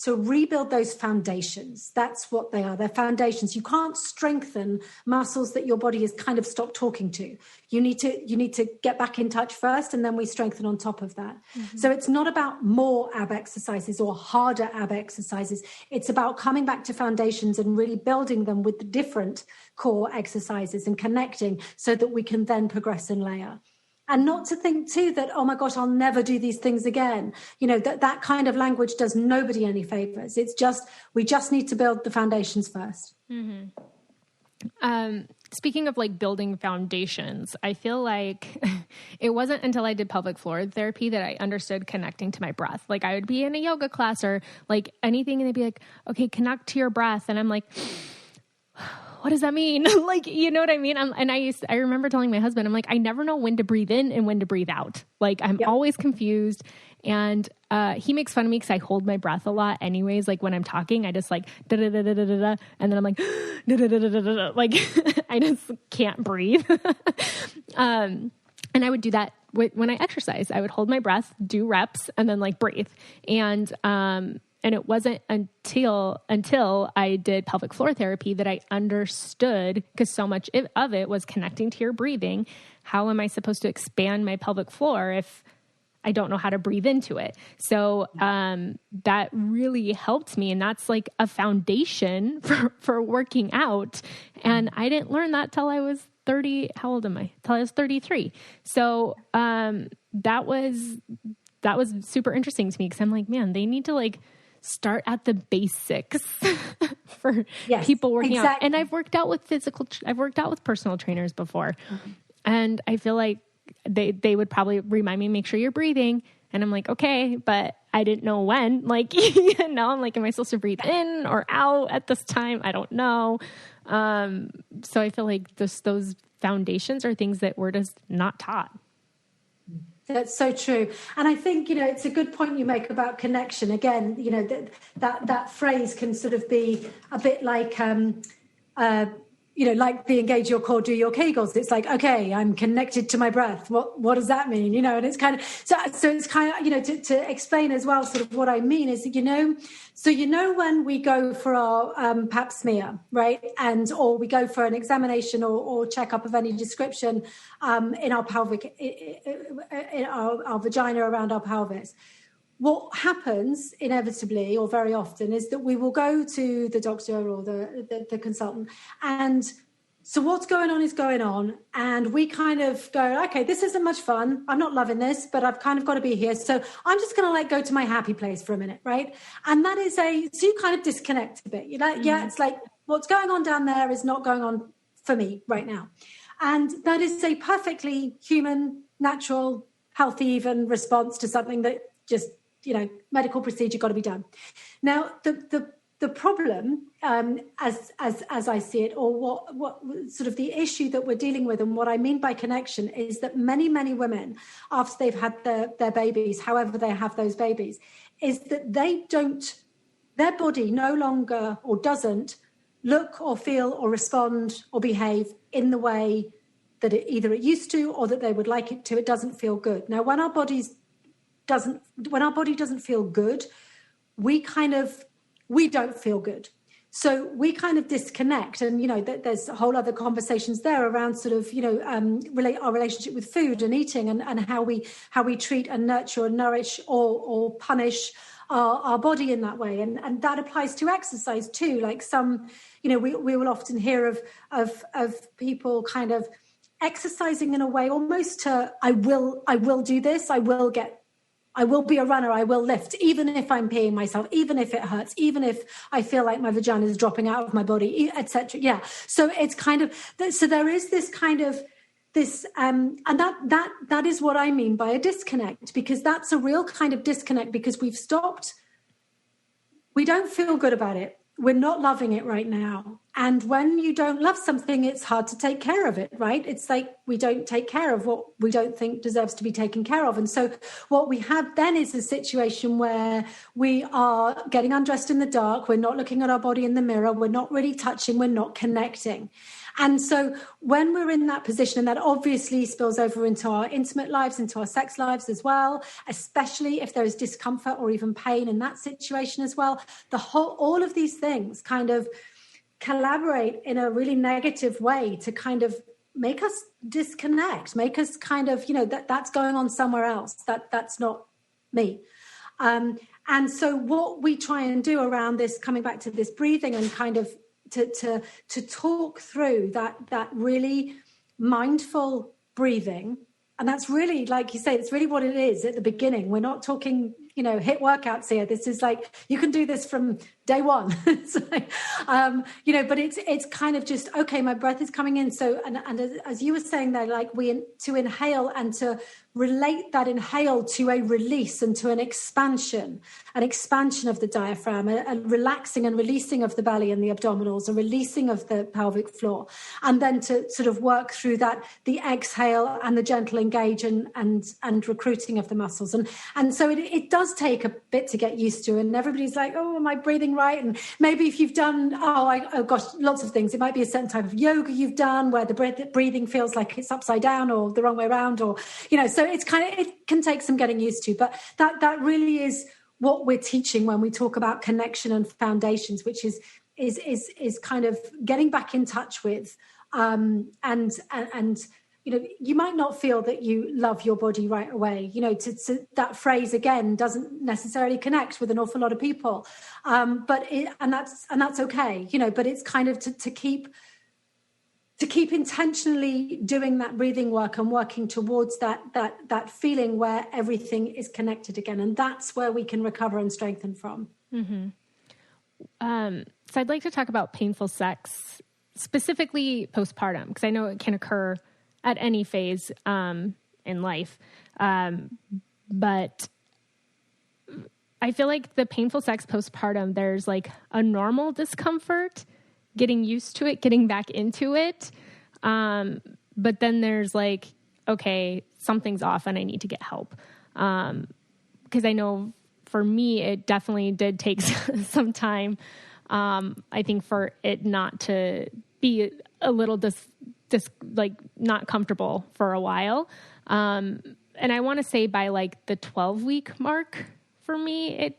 to rebuild those foundations. That's what they are. They're foundations. You can't strengthen muscles that your body has kind of stopped talking to. You need to get back in touch first, and then we strengthen on top of that. Mm-hmm. So it's not about more ab exercises or harder ab exercises. It's about coming back to foundations and really building them with the different core exercises and connecting so that we can then progress and layer. And not to think too that, oh my gosh, I'll never do these things again. You know, that kind of language does nobody any favors. It's just, we just need to build the foundations first. Mm-hmm. Speaking of like building foundations, I feel like it wasn't until I did pelvic floor therapy that I understood connecting to my breath. Like I would be in a yoga class or like anything, and they'd be like, okay, connect to your breath. And I'm like, what does that mean? Like, you know what I mean? I remember telling my husband, I'm like, I never know when to breathe in and when to breathe out. Like I'm always confused. And he makes fun of me because I hold my breath a lot anyways. Like when I'm talking, I just like da-da-da-da-da-da, and then I'm like da-da-da-da-da-da, like I just can't breathe. And I would do that when I exercise. I would hold my breath, do reps, and then like breathe. And it wasn't until I did pelvic floor therapy that I understood, because so much of it was connecting to your breathing. How am I supposed to expand my pelvic floor if I don't know how to breathe into it? So that really helped me. And that's like a foundation for working out. And I didn't learn that till I was 30. How old am I? Till I was 33. So that was super interesting to me, because I'm like, man, they need to like start at the basics for people working out. And I've worked out with personal trainers before. Mm-hmm. And I feel like they would probably remind me, make sure you're breathing. And I'm like, okay, but I didn't know when. Like, you know, I'm like, am I supposed to breathe in or out at this time? I don't know. So I feel like those foundations are things that we're just not taught. That's so true. And I think, you know, it's a good point you make about connection. Again, you know, that phrase can sort of be a bit like, you know, like the engage your core, do your Kegels. It's like, okay, I'm connected to my breath. What does that mean? You know, and it's kind of, so it's kind of, you know, to explain as well, sort of what I mean is, you know, so, you know, when we go for our pap smear, right? Or we go for an examination or checkup of any description in our pelvic, in our vagina around our pelvis. What happens inevitably or very often is that we will go to the doctor or the consultant, and So what's going on is going on. And we kind of go, okay, this isn't much fun. I'm not loving this, but I've kind of got to be here. So I'm just going to like go to my happy place for a minute, right? And that is so you kind of disconnect a bit. You know, yeah, it's like what's going on down there is not going on for me right now. And that is a perfectly human, natural, healthy, even response to something that just, you know, medical procedure got to be done. Now, the problem, as I see it, or what sort of the issue that we're dealing with, and what I mean by connection, is that many women, after they've had their babies, however they have those babies, is that their body no longer or doesn't look or feel or respond or behave in the way that it used to, or that they would like it to. It doesn't feel good. Now, when our body doesn't feel good, we don't feel good. So we kind of disconnect. And, you know, there's a whole other conversations there around sort of, you know, our relationship with food and eating, and how we treat and nurture and nourish or punish our body in that way. And that applies to exercise too. Like some, you know, we will often hear of people kind of exercising in a way almost to, I will do this, I will be a runner, I will lift, even if I'm peeing myself, even if it hurts, even if I feel like my vagina is dropping out of my body, etc. Yeah. So it's kind of, so there is this kind of this, and that is what I mean by a disconnect, because that's a real kind of disconnect, because we don't feel good about it. We're not loving it right now. And when you don't love something, it's hard to take care of it, right? It's like we don't take care of what we don't think deserves to be taken care of. And so what we have then is a situation where we are getting undressed in the dark. We're not looking at our body in the mirror. We're not really touching. We're not connecting. And so when we're in that position, and that obviously spills over into our intimate lives, into our sex lives as well, especially if there is discomfort or even pain in that situation as well, all of these things kind of collaborate in a really negative way to kind of make us disconnect, make us kind of, you know, that's going on somewhere else, that's not me. And so what we try and do around this, coming back to this breathing and kind of to talk through that really mindful breathing. And that's really, like you say, it's really what it is at the beginning. We're not talking, you know, HIIT workouts here. This is like, you can do this from day one. So, you know, but it's kind of just, okay, my breath is coming in. So, and as you were saying there, like to inhale and to relate that inhale to a release and to an expansion of the diaphragm, a relaxing and releasing of the belly and the abdominals, a releasing of the pelvic floor, and then to sort of work through that, the exhale and the gentle engage and recruiting of the muscles. And so it does take a bit to get used to, and everybody's like, oh, am I breathing right? And maybe if you've done, lots of things. It might be a certain type of yoga you've done where the breathing feels like it's upside down or the wrong way around, or, you know, so it can take some getting used to, but that really is what we're teaching when we talk about connection and foundations, which is kind of getting back in touch with, and you know, you might not feel that you love your body right away. You know, to that phrase again doesn't necessarily connect with an awful lot of people, but that's okay. You know, but it's kind of to keep intentionally doing that breathing work and working towards that feeling where everything is connected again, and that's where we can recover and strengthen from. Mm-hmm. So I'd like to talk about painful sex, specifically postpartum, because I know it can occur at any phase in life. But I feel like the painful sex postpartum, there's like a normal discomfort, getting used to it, getting back into it. But then there's like, okay, something's off and I need to get help. Because I know for me, it definitely did take some time. I think for it not to be a little like not comfortable for a while. And I want to say by like the 12-week mark for me, it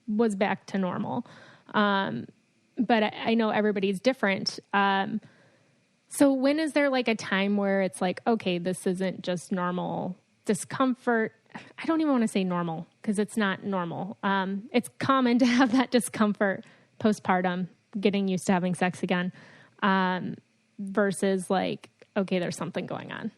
was back to normal. But I know everybody's different. So when is there like a time where it's like, okay, this isn't just normal discomfort? I don't even want to say normal because it's not normal. It's common to have that discomfort postpartum, getting used to having sex again. versus like, okay, there's something going on?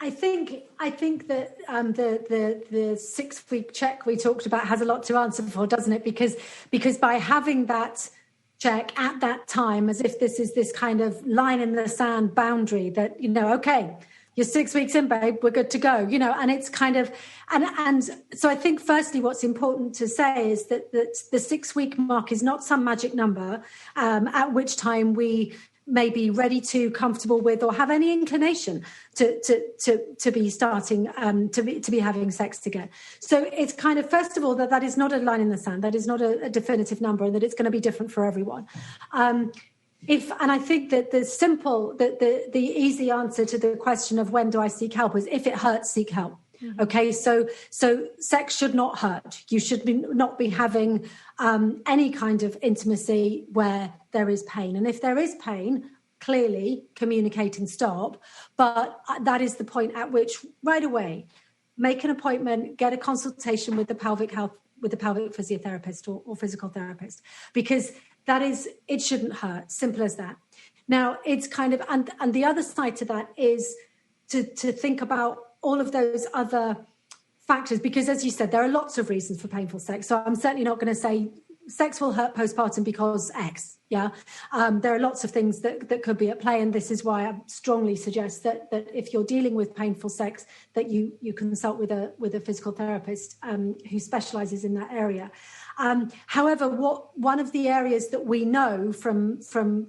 I think that the 6-week check we talked about has a lot to answer for, doesn't it? Because by having that check at that time, as if this is this kind of line in the sand boundary that, okay, you're 6 weeks in, babe, we're good to go, and it's kind of, and so I think firstly what's important to say is that the 6-week mark is not some magic number at which time we may be ready to, comfortable with, or have any inclination to be starting to be having sex again. So it's kind of, first of all, that is not a line in the sand, that is not a definitive number, and that it's going to be different for everyone. And I think that the easy answer to the question of when do I seek help is if it hurts, seek help. Mm-hmm. Okay, so sex should not hurt. You should not be having any kind of intimacy where there is pain. And if there is pain, clearly communicate and stop. But that is the point at which right away, make an appointment, get a consultation with the pelvic physiotherapist or physical therapist, because it shouldn't hurt. Simple as that. Now it's kind of, and the other side to that is to think about all of those other factors, because as you said, there are lots of reasons for painful sex. So I'm certainly not going to say sex will hurt postpartum because X. Yeah. There are lots of things that could be at play. And this is why I strongly suggest that if you're dealing with painful sex, that you consult with a physical therapist who specializes in that area. However, one of the areas that we know from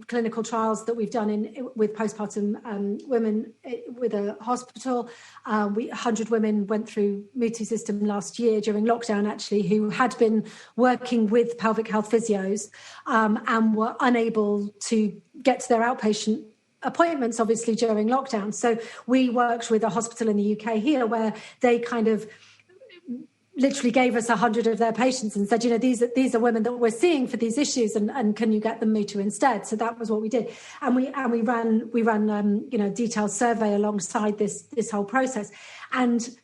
clinical trials that we've done with postpartum women with a hospital, 100 women went through MUTU System last year during lockdown, actually, who had been working with pelvic health physios and were unable to get to their outpatient appointments, obviously, during lockdown. So we worked with a hospital in the UK here where they kind of literally gave us 100 of their patients and said, these are women that we're seeing for these issues, and can you get them MUTU instead? So that was what we did, and we ran detailed survey alongside this whole process. And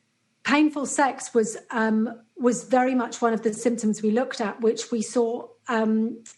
painful sex was very much one of the symptoms we looked at, which we saw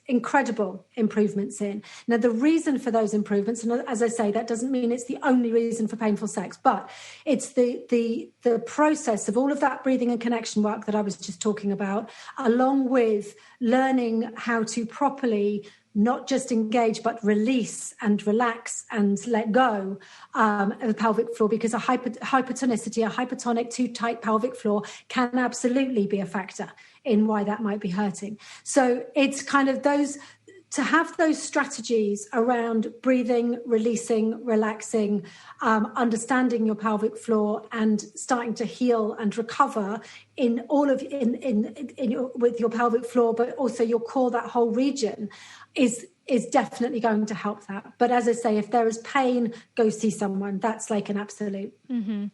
incredible improvements in. Now, the reason for those improvements, and as I say, that doesn't mean it's the only reason for painful sex, but it's the process of all of that breathing and connection work that I was just talking about, along with learning how to properly not just engage, but release and relax and let go of the pelvic floor, because a hypertonicity, a hypertonic, too tight pelvic floor can absolutely be a factor in why that might be hurting. So it's kind of to have those strategies around breathing, releasing, relaxing, understanding your pelvic floor, and starting to heal and recover with your pelvic floor, but also your core, that whole region is definitely going to help that. But as I say, if there is pain, go see someone. That's like an absolute. Mm-hmm.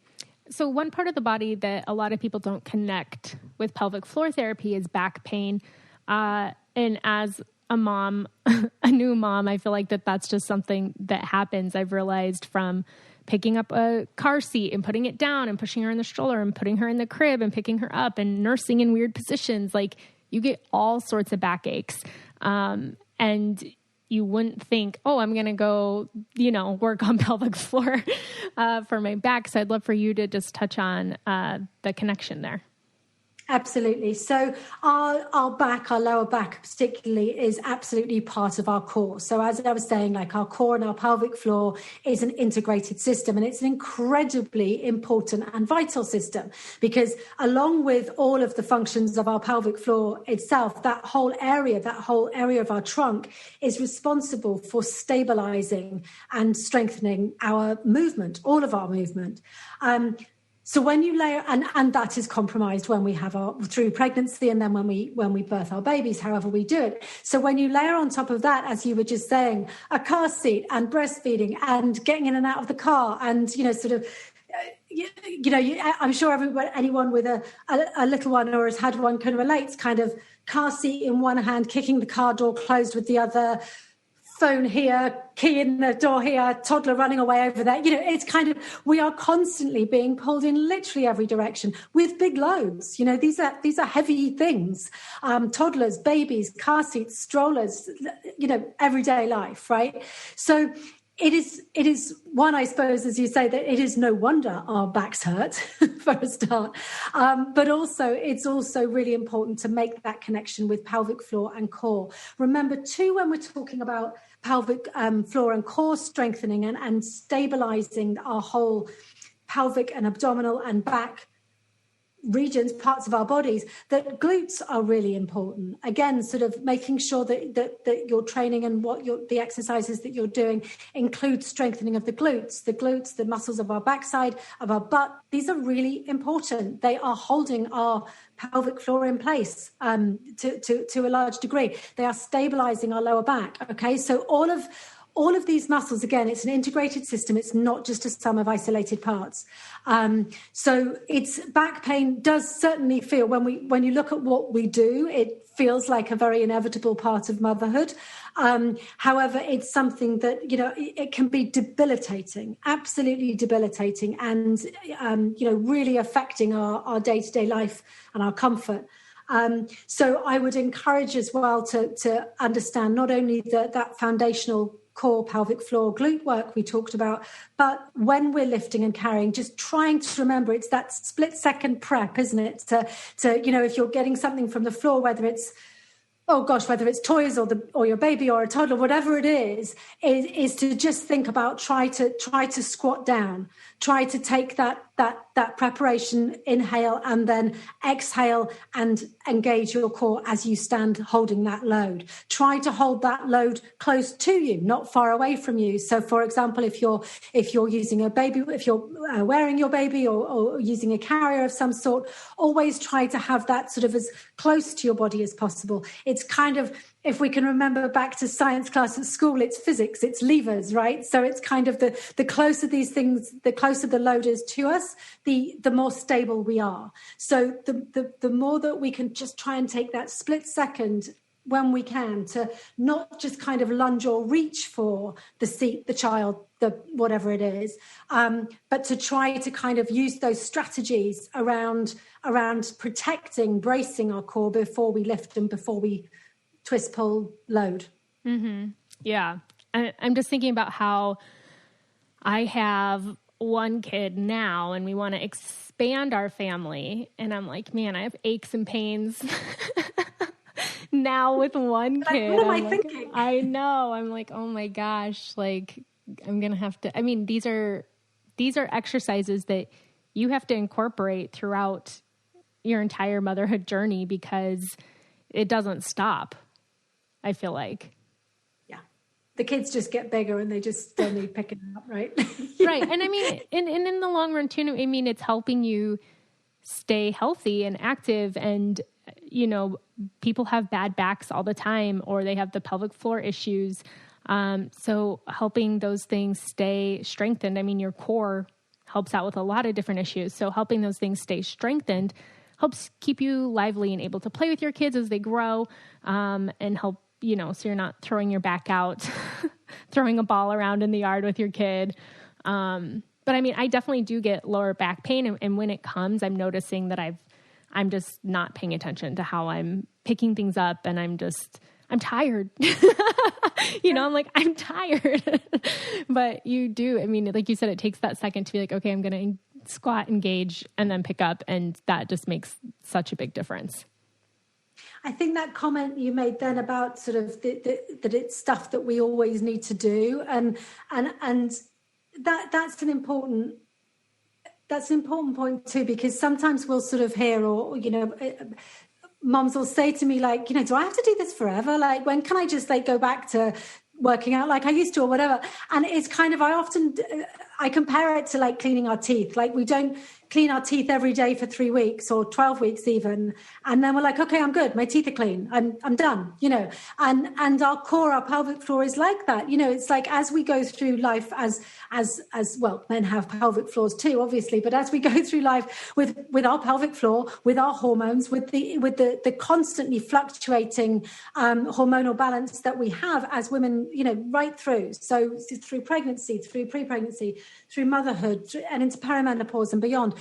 So one part of the body that a lot of people don't connect with pelvic floor therapy is back pain. And as a mom, a new mom, I feel like that's just something that happens. I've realized from picking up a car seat and putting it down and pushing her in the stroller and putting her in the crib and picking her up and nursing in weird positions, like you get all sorts of backaches. And you wouldn't think, I'm going to go, work on pelvic floor for my back. So I'd love for you to just touch on the connection there. Absolutely. So our lower back particularly, is absolutely part of our core. So as I was saying, like our core and our pelvic floor is an integrated system, and it's an incredibly important and vital system, because along with all of the functions of our pelvic floor itself, that whole area of our trunk is responsible for stabilizing and strengthening our movement, all of our movement. So when you layer, and that is compromised when we have through pregnancy, and then when we birth our babies, however we do it. So when you layer on top of that, as you were just saying, a car seat and breastfeeding and getting in and out of the car, and I'm sure anyone with a little one or has had one can relate. Kind of car seat in one hand, kicking the car door closed with the other, phone here, key in the door here, toddler running away over there. It's kind of, we are constantly being pulled in literally every direction with big loads. These are heavy things. Toddlers, babies, car seats, strollers, everyday life, right? So it is one, I suppose, as you say, that it is no wonder our backs hurt for a start. But also, it's also really important to make that connection with pelvic floor and core. Remember, too, when we're talking about pelvic floor and core strengthening and stabilizing our whole pelvic and abdominal and back regions, parts of our bodies, that glutes are really important. Again, sort of making sure that your training and the exercises that you're doing include strengthening of the glutes, the muscles of our backside, of our butt. These are really important. They are holding our pelvic floor in place to a large degree. They are stabilizing our lower back. Okay, so all of these muscles, again, it's an integrated system. It's not just a sum of isolated parts. So it's back pain does certainly feel, when you look at what we do, it feels like a very inevitable part of motherhood. However, it's something that, it can be debilitating, absolutely debilitating, and, really affecting our day-to-day life and our comfort. So I would encourage as well to understand not only that foundational core, pelvic floor, glute work we talked about, but when we're lifting and carrying, just trying to remember it's that split second prep, isn't it? To if you're getting something from the floor, whether it's toys or your baby or a toddler, whatever it is to just think about try to squat down, try to take that preparation, inhale and then exhale and engage your core as you stand holding that load. Try to hold that load close to you, not far away from you. So for example, if you're using a baby, if you're wearing your baby or using a carrier of some sort, always try to have that sort of as close to your body as possible. It's kind of, if we can remember back to science class at school, it's physics, it's levers, right? So it's kind of the closer these things, the closer the load is to us, the more stable we are. So the more that we can just try and take that split second when we can to not just kind of lunge or reach for the seat, the child, the whatever it is, but to try to kind of use those strategies around protecting, bracing our core before we lift and before we twist, pull, load. Mm-hmm. Yeah. I'm just thinking about how I have one kid now and we want to expand our family. And I'm like, man, I have aches and pains now with one kid. What am I thinking? I know. I'm like, oh my gosh, like I'm going to have to, these are exercises that you have to incorporate throughout your entire motherhood journey because it doesn't stop. I feel like. Yeah. The kids just get bigger and they just still need picking up, right? Right. And in the long run too, it's helping you stay healthy and active and, people have bad backs all the time or they have the pelvic floor issues. So helping those things stay strengthened. Your core helps out with a lot of different issues. So helping those things stay strengthened helps keep you lively and able to play with your kids as they grow, and help, so you're not throwing your back out, throwing a ball around in the yard with your kid. But I definitely do get lower back pain. And when it comes, I'm noticing that I'm just not paying attention to how I'm picking things up. And I'm tired, I'm like, I'm tired, but you do. Like you said, it takes that second to be like, okay, I'm going to squat, engage, and then pick up. And that just makes such a big difference. I think that comment you made then about sort of that it's stuff that we always need to do. And that's an important point too, because sometimes we'll sort of hear, or, moms will say to me like, do I have to do this forever? Like, when can I just go back to working out like I used to or whatever? And it's kind of, I compare it to like cleaning our teeth. Like we don't clean our teeth every day for 3 weeks or 12 weeks even. And then we're like, okay, I'm good. My teeth are clean. I'm done, and our core, our pelvic floor is like that. It's like, as we go through life as well, men have pelvic floors too, obviously, but as we go through life with our pelvic floor, with our hormones, with the constantly fluctuating hormonal balance that we have as women, right through. So through pregnancy, through pre-pregnancy, through motherhood, and into perimenopause and beyond.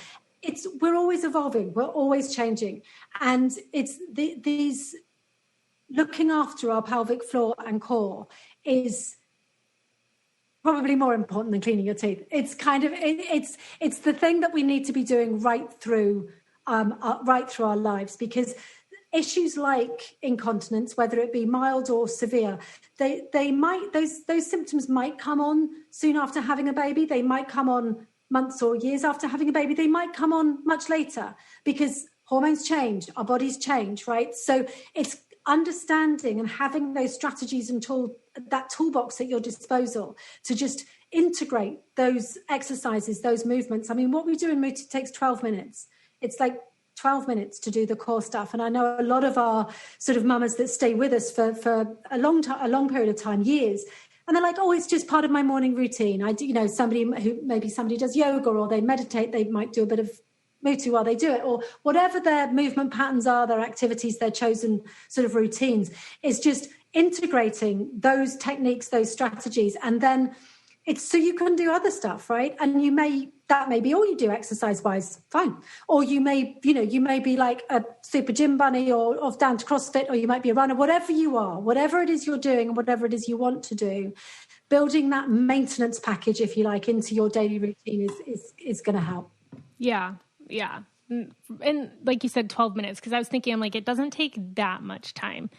We're always evolving, we're always changing. And it's these looking after our pelvic floor and core is probably more important than cleaning your teeth. It's kind of, it's the thing that we need to be doing right through our lives, because issues like incontinence, whether it be mild or severe, those symptoms might come on soon after having a baby. They might come on months or years after having a baby. They might come on much later because hormones change, our bodies change, right? So it's understanding and having those strategies and that toolbox at your disposal to just integrate those exercises, those movements. I mean, what we do in MUTU takes 12 minutes. It's like 12 minutes to do the core stuff. And I know a lot of our sort of mamas that stay with us for a long period of time, years, and they're like, oh, it's just part of my morning routine. I do, somebody does yoga or they meditate, they might do a bit of MUTU while they do it, or whatever their movement patterns are, their activities, their chosen sort of routines. It's just integrating those techniques, those strategies, and then it's so you can do other stuff, right? And that may be all you do exercise-wise, fine. Or you may be like a super gym bunny or off down to CrossFit, or you might be a runner, whatever you are, whatever it is you're doing and whatever it is you want to do, building that maintenance package, if you like, into your daily routine is going to help. Yeah. Yeah. And like you said, 12 minutes, because I was thinking, I'm like, it doesn't take that much time.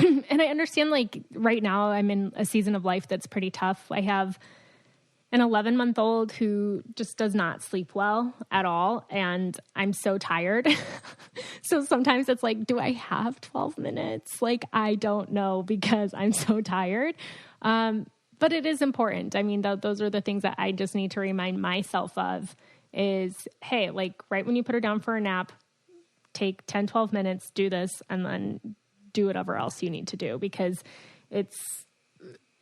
And I understand, like, right now I'm in a season of life that's pretty tough. I have an 11-month-old who just does not sleep well at all. And I'm so tired. So sometimes it's like, do I have 12 minutes? Like, I don't know, because I'm so tired. But it is important. I mean, those are the things that I just need to remind myself of is, hey, like right when you put her down for a nap, take 10, 12 minutes, do this, and then do whatever else you need to do, because it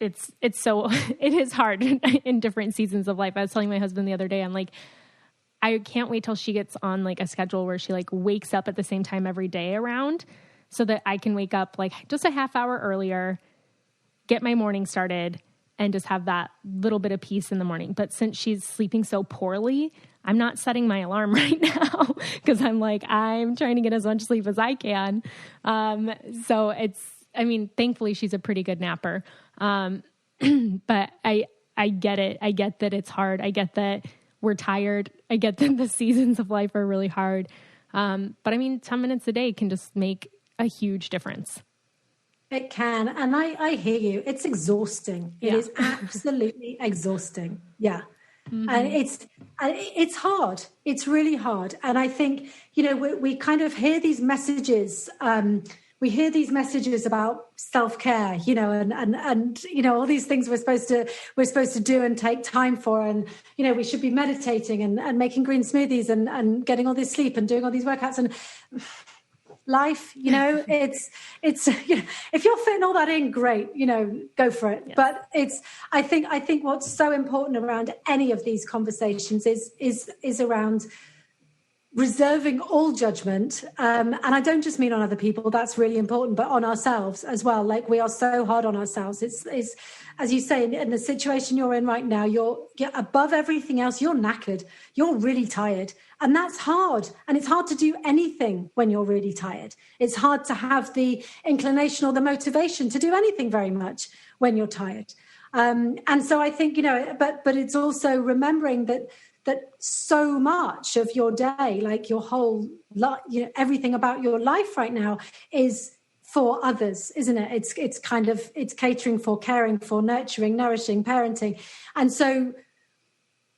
is hard in different seasons of life. I was telling my husband the other day, I'm like, I can't wait till she gets on like a schedule where she like wakes up at the same time every day around, so that I can wake up like just a half hour earlier, get my morning started, and just have that little bit of peace in the morning. But since she's sleeping so poorly, I'm not setting my alarm right now, because I'm like, I'm trying to get as much sleep as I can. So thankfully she's a pretty good napper. But I get it. I get that it's hard. I get that we're tired. I get that the seasons of life are really hard. But 10 minutes a day can just make a huge difference. It can. And I hear you. It's exhausting. It is absolutely exhausting. Yeah. Mm-hmm. And it's hard. It's really hard. And I think, we kind of hear these messages. We hear these messages about self-care, and all these things we're supposed to do and take time for. And, we should be meditating and making green smoothies and getting all this sleep and doing all these workouts. And life, it's if you're fitting all that in, great, go for it. Yes. But I think what's so important around any of these conversations is around reserving all judgment. And I don't just mean on other people, that's really important, but on ourselves as well. Like, we are so hard on ourselves. It's as you say, in the situation you're in right now, you're above everything else, you're knackered, you're really tired. And that's hard. And it's hard to do anything when you're really tired. It's hard to have the inclination or the motivation to do anything very much when you're tired. And so I think, but it's also remembering that so much of your day, like your whole life, everything about your life right now is for others, isn't it? It's catering for, caring for, nurturing, nourishing, parenting. And so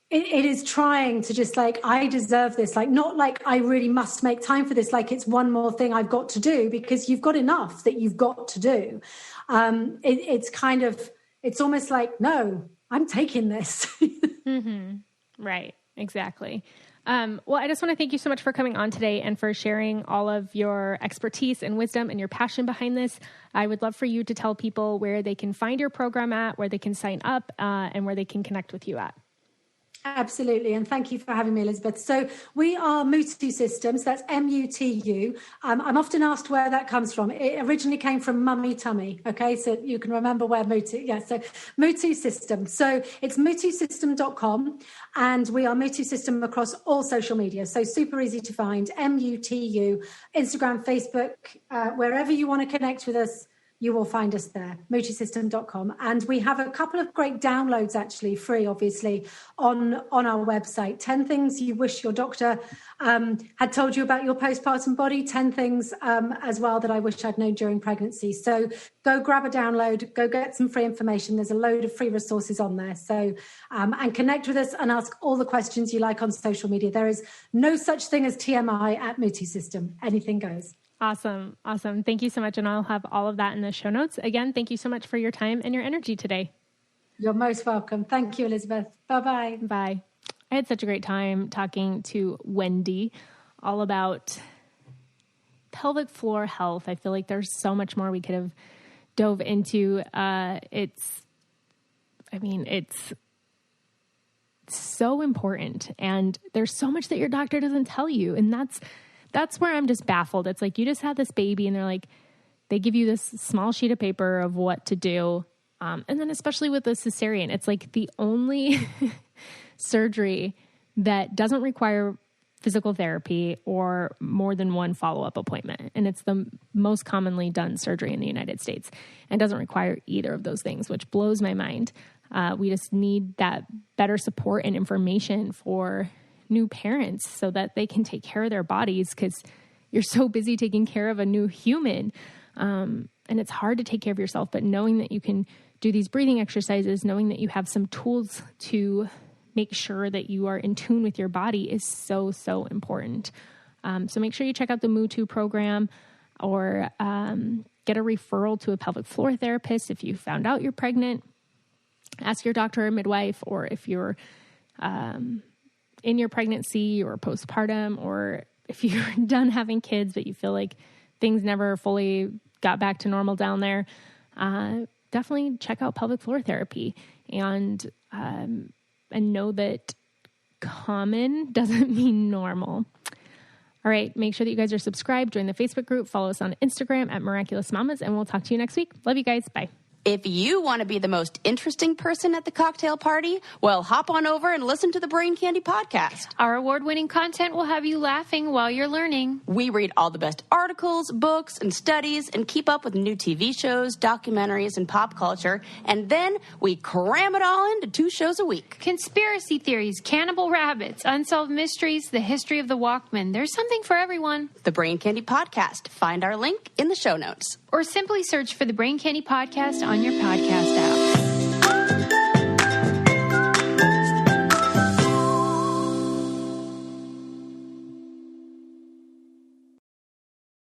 it is trying to just like, I deserve this, like, not like I really must make time for this, like it's one more thing I've got to do, because you've got enough that you've got to do. It's almost like, no, I'm taking this. Right. Exactly. Well, I just want to thank you so much for coming on today and for sharing all of your expertise and wisdom and your passion behind this. I would love for you to tell people where they can find your program at, where they can sign up, and where they can connect with you at. Absolutely. And thank you for having me, Elizabeth. So we are MUTU System. So that's MUTU. I'm often asked where that comes from. It originally came from mummy tummy. Okay. So you can remember where MUTU. Yeah. So MUTU System. So it's MUTUsystem.com, and we are MUTU System across all social media. So super easy to find. MUTU, Instagram, Facebook, wherever you want to connect with us, you will find us there, MUTUsystem.com. And we have a couple of great downloads, actually, free, obviously, on our website. 10 things you wish your doctor had told you about your postpartum body, 10 things as well that I wish I'd known during pregnancy. So go grab a download, go get some free information. There's a load of free resources on there. So, and connect with us and ask all the questions you like on social media. There is no such thing as TMI at MUTU System. Anything goes. Awesome. Awesome. Thank you so much. And I'll have all of that in the show notes. Again, thank you so much for your time and your energy today. You're most welcome. Thank you, Elizabeth. Bye-bye. Bye. I had such a great time talking to Wendy all about pelvic floor health. I feel like there's so much more we could have dove into. It's so important. And there's so much that your doctor doesn't tell you. And that's where I'm just baffled. It's like, you just had this baby and they're like, they give you this small sheet of paper of what to do. And then especially with the cesarean, it's like the only surgery that doesn't require physical therapy or more than one follow-up appointment. And it's the most commonly done surgery in the United States and doesn't require either of those things, which blows my mind. We just need that better support and information for new parents so that they can take care of their bodies, because you're so busy taking care of a new human. And it's hard to take care of yourself, but knowing that you can do these breathing exercises, knowing that you have some tools to make sure that you are in tune with your body is so, so important. So make sure you check out the MUTU program, or get a referral to a pelvic floor therapist if you found out you're pregnant. Ask your doctor or midwife, or if you're in your pregnancy or postpartum, or if you're done having kids but you feel like things never fully got back to normal down there, definitely check out pelvic floor therapy, and know that common doesn't mean normal. All right. Make sure that you guys are subscribed, join the Facebook group, follow us on Instagram at Miraculous Mamas, and we'll talk to you next week. Love you guys. Bye. If you want to be the most interesting person at the cocktail party, well, hop on over and listen to the Brain Candy podcast. Our award-winning content will have you laughing while you're learning. We read all the best articles, books, and studies, and keep up with new TV shows, documentaries, and pop culture. And then we cram it all into 2 shows a week. Conspiracy theories, cannibal rabbits, unsolved mysteries, the history of the Walkman. There's something for everyone. The Brain Candy podcast. Find our link in the show notes. Or simply search for the Brain Candy podcast on your podcast app.